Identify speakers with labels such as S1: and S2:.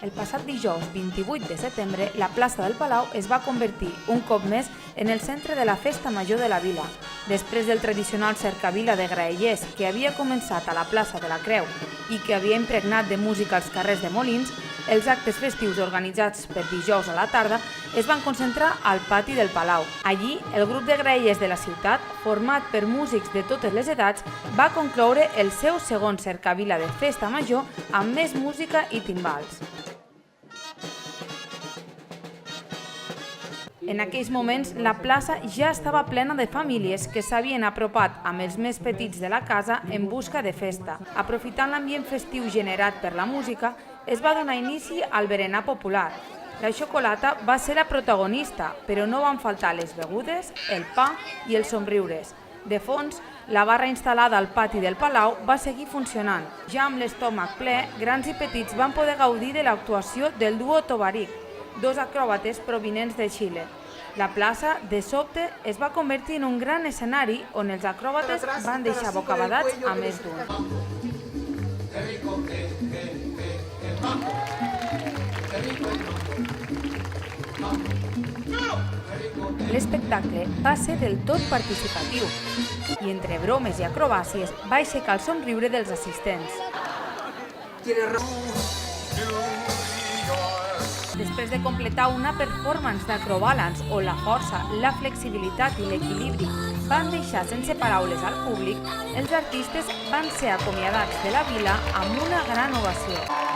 S1: El passat dijous 28 de setembre, la plaça del Palau es va convertir un cop més en el centre de la festa major de la vila. Després del tradicional cercavila de graellers que havia començat a la plaça de la Creu i que havia impregnat de música als carrers de Molins, els actes festius organitzats per dijous a la tarda es van concentrar al pati del Palau. Allí, el grup de graellers de la ciutat, format per músics de totes les edats, va concloure el seu segon cercavila de festa major amb més música i timbals. En aquells moments, la plaça ja estava plena de famílies que s'havien apropat amb els més petits de la casa en busca de festa. Aprofitant l'ambient festiu generat per la música, es va donar inici al berenar popular. La xocolata va ser la protagonista, però no van faltar les begudes, el pa i els somriures. De fons, la barra instal·lada al pati del Palau va seguir funcionant. Ja amb l'estómac ple, grans i petits van poder gaudir de l'actuació del duo Tobaric, dos acròbates provinents de Xile. La plaça, de sobte, es va convertir en un gran escenari on els acròbates van deixar bocabadats a més d'un. L'espectacle va ser del tot participatiu i entre bromes i acrobàcies va aixecar el somriure dels assistents. Després de completar una performance d'acrobalance on la força, la flexibilitat i l'equilibri van deixar sense paraules al públic, els artistes van ser acomiadats de la vila amb una gran ovació.